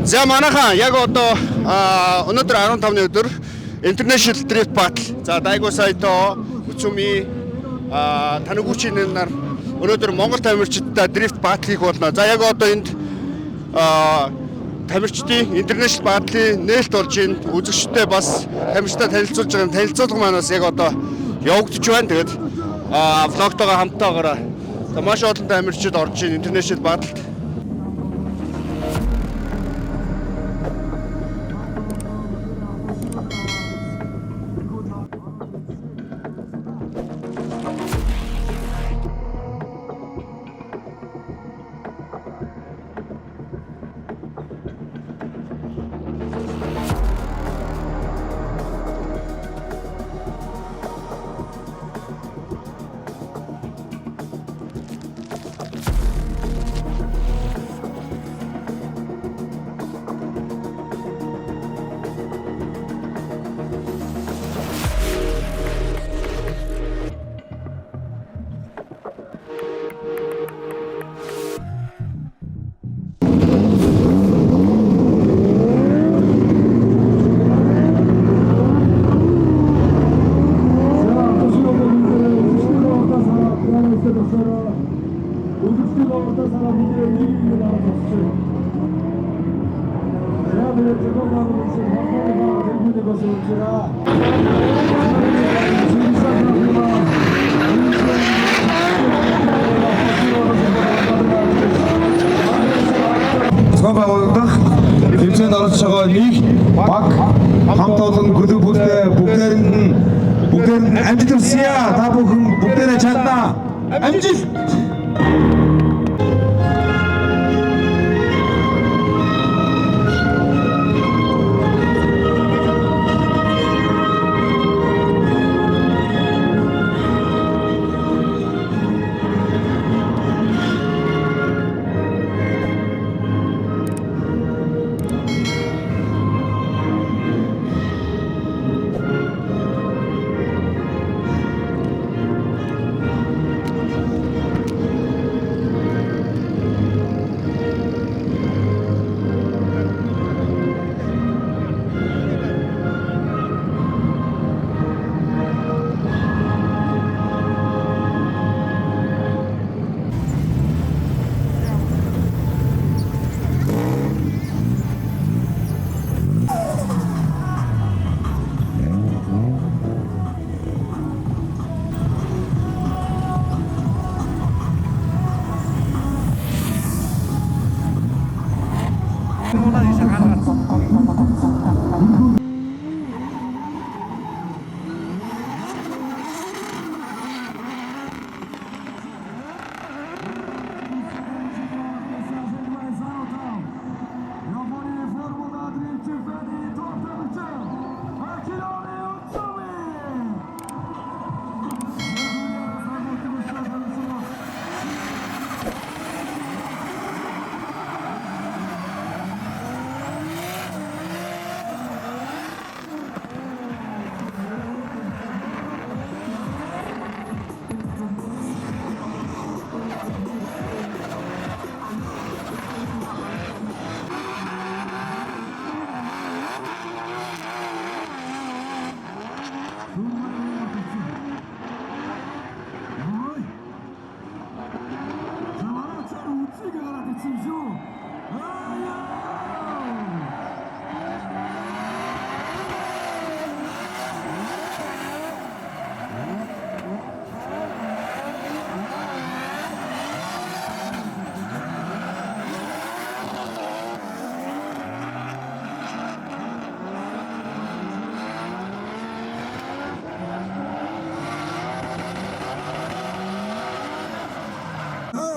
За манайхан яг одоо өнөөдөр 15-ны өдөр International Drift Battle. За Дайго Сайто, Уцуми, Танагучийн нар өнөөдөр Монгол тамирчидтай Drift Battle хийх болно. За яг одоо энд тамирчдын International Battle-ийн нээлт болж байна. Үзэгчтэй бас тамирчтай танилцуулж байгаа танилцуулга маань бас яг одоо явагдаж байна. Тэгээд влогтойгоо хамтаагаараа маш олон тамирчид орж ийн International Battle-д. Байгуулагдах хэмжээнд орж байгаа нэг баг хамт олон клуб бүгдээр нь амжилт хүсье. Та бүхэн бүгдээрээ чадна. Амжилт.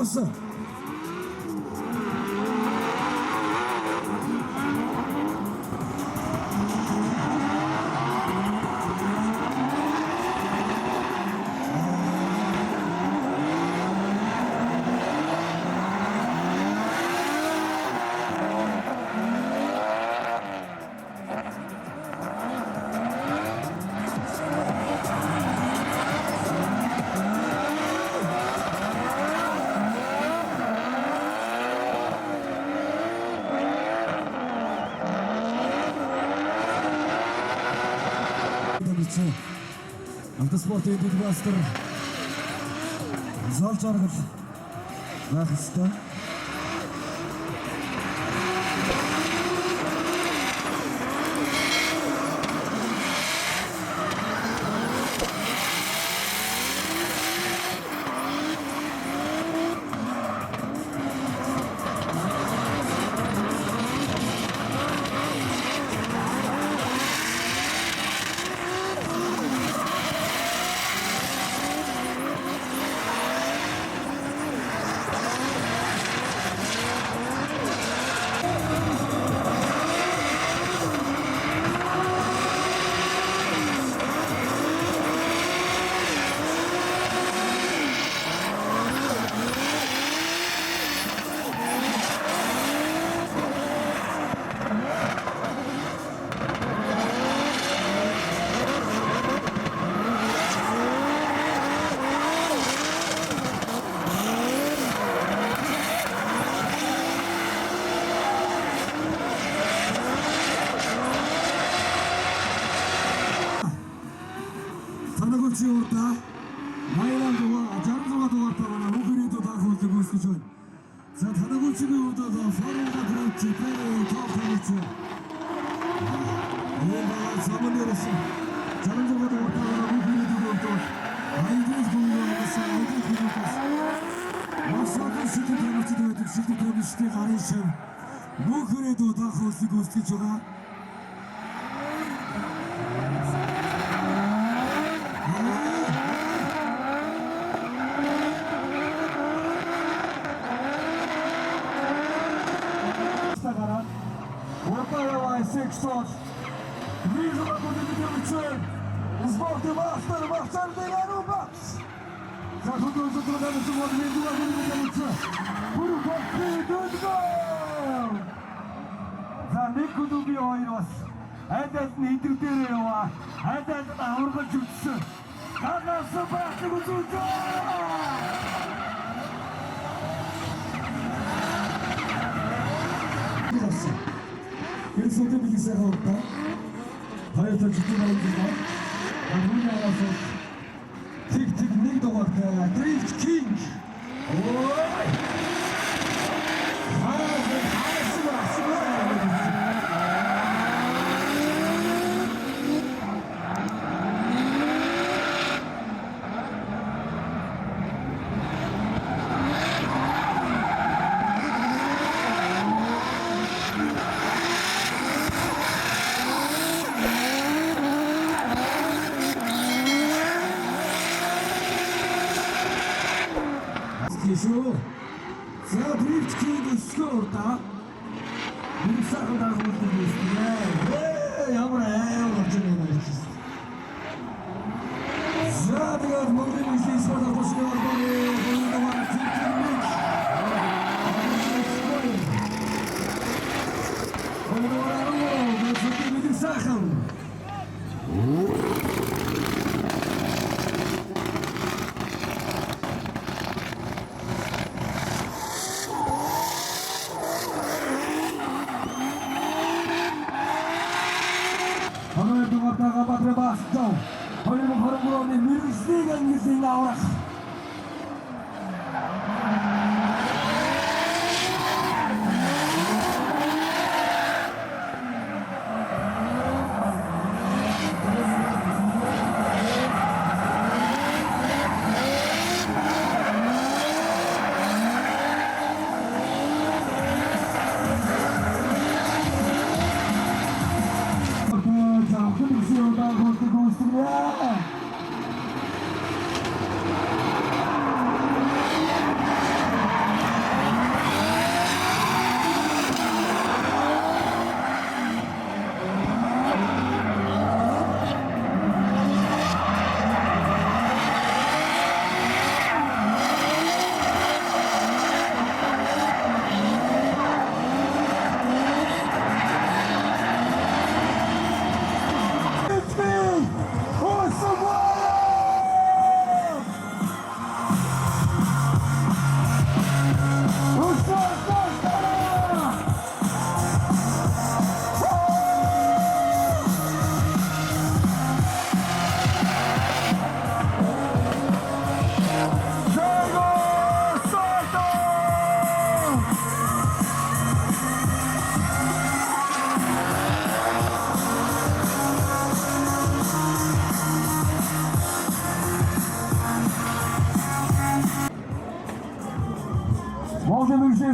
Awesome. жетекчи автоспорт эдилбастыр зал жаргал байх ёстой. Танагуучи урдаа Майлан дугаар 66 дугаартай манай Мөнхөрийн даахуулдаг үүсгэж байна. За Танагуучигийн хувьд форумга гранд топ тавьж байна. Энэ самонерс 66 дугаартай манай Мөнхөрийн даахуулдаг Айдас гүнгээс Айдас гүнгээс Масака шилдэг тавьж байдаг шилдэг тавьжтай гарын шив Мөнхөрийн даахуулдаг үүсгэж байгаа. Sexton, Visa va continuare svolta master, master della Rubax. Sa tutto il giocatore su movimento la comunicazione. Puro partito gol. За нэг клубын хоёр бас айдас нийтрүүтээрээ айдас аваргаж үтсэн. Ганаас багтаг үзүүлээ. Кэрсэдэ билисээ хоолтой. Хоёртой жижиг байна. Амуунаас тэг нэг дугаартай Drift King. Ой! Шүү. За Drift King өсгөөрдөө нэг сайхан дагуулдаг юм. Ямар болж байна гэж. За тэгээд мөнгөний хийсээр тусгай ордоо Daga batre basto. Hoy mo harong ni mirisigan ni sinawra.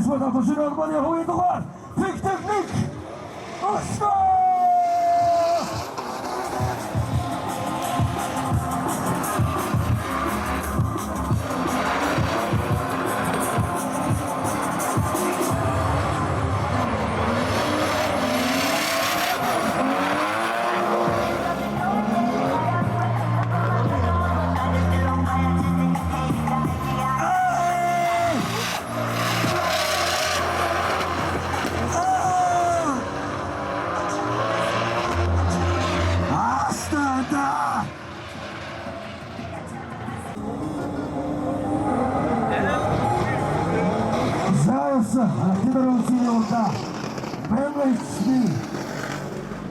Yarışmada taşın Almanya Havayı'nda var. Tek teknik. Başla! Aslan'da! Зайца, Федоровского БМХ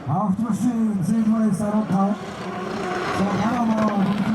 автомашин занимается работа. Программа будет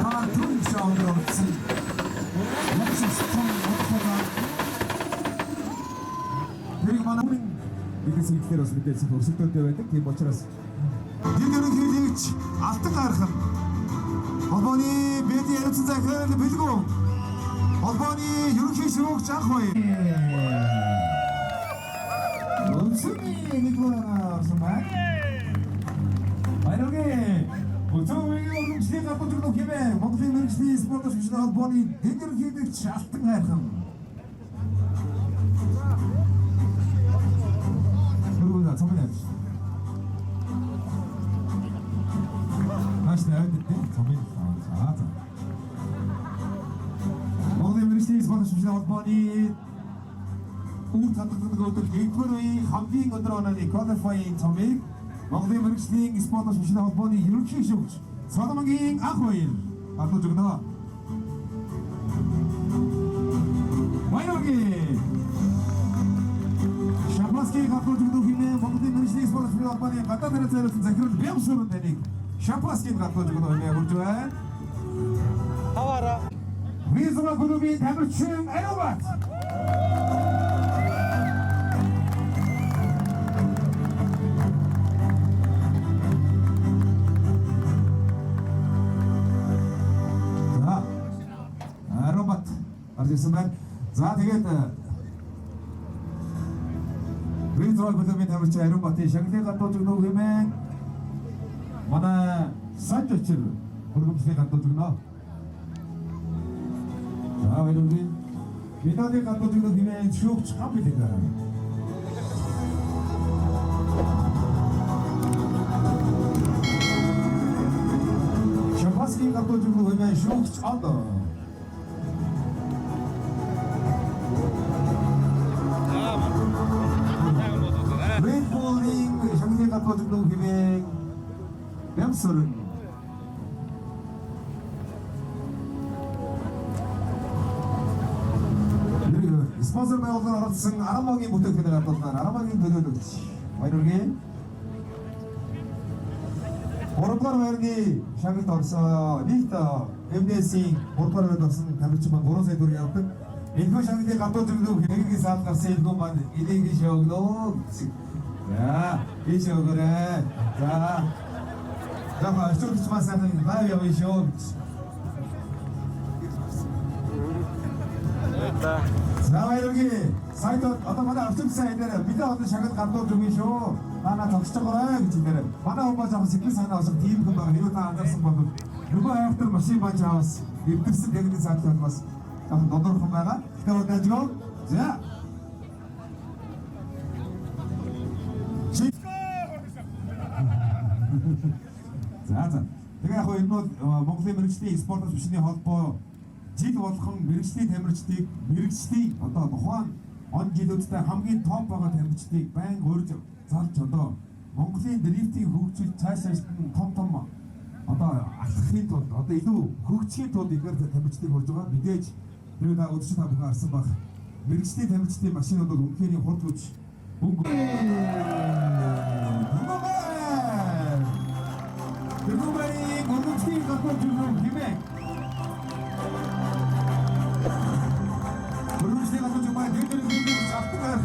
Cartoon sound of sea. Let's strong 그리고 많은 이것을 이끌어서 мэдээж өрсөлдөөнтэй байдаг. Тийм учраас Гинэрийн хэлэгч алтан гархан холбооны бэдийн ярилцсан захирал бэлгүү холбооны ерөнхий шүүгч анх бай. Өнцөний нэгвара сумаа. Баяргийн өцөгийн өргөмжлийн гадуур зүгнөх хэмээн Монголын мэргэжлийн спортын шүүгчний холбооны гинэрийн хэлэгч алтан гархан 선배님 다시 나올 때 선배님 자 모든 미니스트리 스포츠 주시는 원본이 우리 tatlıklı gördük ilk хамгийн өндөр онооны qualifying tomig Монголын мэргэжлийн спортын шүүгчний холбооны ерөнхий шүүгч Соломонгийн анх баяр атуу зүгнөө баяргийн Шампанскийг гадуур зүгнөө хэмээн Монголын мэргэжлийн спортын шүүгчний холбооны гадаад харилцаа зориулсан захирал Бямсурын таныг Шампанскийг гадуур зүгнөө хэмээн хүрж байна. Хавара Визуал клубын тамирчин Ариват Ариват арчсан байна. За тэгээд Визуал клубын тамирчин Ариватын шагналыг гадуур зүгнөө хэмээн манай Санжочир хөргөмсний гадуур зүгнөө 자, 여러분, 기다리 갖고 지금 김에 추억 참이 되다. 샴파스키 갖고 지금 김에 추억 참다. 레드볼링 샴파스키 갖고 지금 김에 뱀소른 스폰서 매우들 알았은 아람왕이 못했게 나갔던 아람왕이 되돌렸지. 이렇게 오른팔 외르기 샤기 덜서 리터 MDC 오른팔 외르던 가르치만 고로세 돌이었던 인코 샤기데 갖고 들고 계획이 사업 가서 일고만 이대기 쇼도 자 이쇼 그래 자 잠깐 쇼트만 사는 나야 이 쇼. 자 여기 사이트 어떤 분들 앞쪽 사이트는 비자 어떤 샤가 감독 중이쇼 하나 적시적으로 해야지 되는 하나 오빠 잡아서 그 사이트 와서 팀 금방 이거 다 앉아서 봐도 누가 애프터 마신 반 잡았어 입득스 되는 사이트 한 봤어 그럼 너도 금방아 그거 가지고 자 자 내가 거기 Монголын мэргэжлийн спортын шүүгчний холбоо жил болгон мэргэжлийн тамирчдыг мэргэжлийн одоо тухайн он жилүүдтэй хамгийн топ байгаа тамирчдыг байн өөрж зарж одоо Монголын дрифтийг хөгжүүлж цаашаа том одоо алхахын тулд одоо илүү хөгжихийн тулд эдгээр тамирчдыг хурж байгаа мэдээж тэр та өдөрч та бүхэн харсан баг мэргэжлийн тамирчдын машинууд бол үнэхээр хурд хүч Гүмбэри гүмбэри 갖고 주는 김에 그룹이 가서 정말 내들이 잡고 가야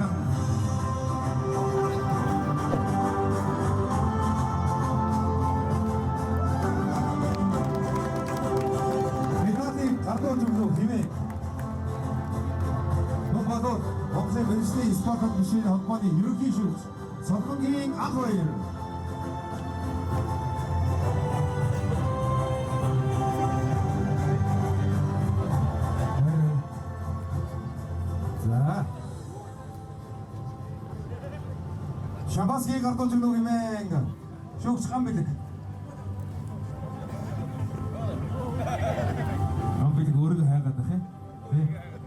메타틱 갖고 주는 김에 너 봐도 범죄 멜시티 스파크 미신 한번이 이렇게 슛 석궁ging 아코일 샴파스키 갖고 주는 김에 쇼크 참비득 참비득 오르가 해야겠다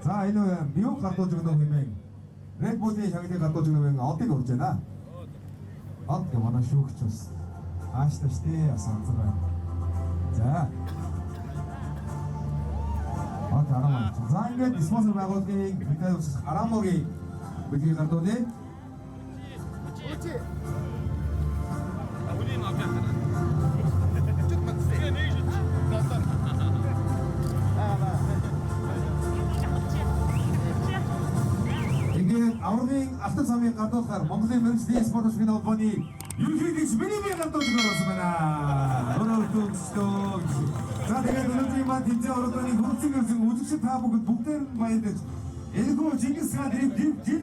자 이는 미국 갖고 주는 김에 레드볼이 자기들 갖고 주는 김에 어떻게 오르잖아 어떻게 원하 쇼크 쳤어 아시다 시대 아산서가 자 어떻게 알아먹지 자 이게 디스포스 말고 그때 알아먹이 Бэлгийг гардуулъя. Тэгээд аврагын алтан цамыг гардуулахаар Монголын мэргэжлийн спорт ашигын холбооны ерөнхий гишүүн миний гардуулж байгаа байна. Өнөөдөр за тэгээд өнөөдрийн маань тэмцээн оролдооны хөрцөн үзэгчид та бүгд бүгдээр баярлаж Энэхүү Чингис хаан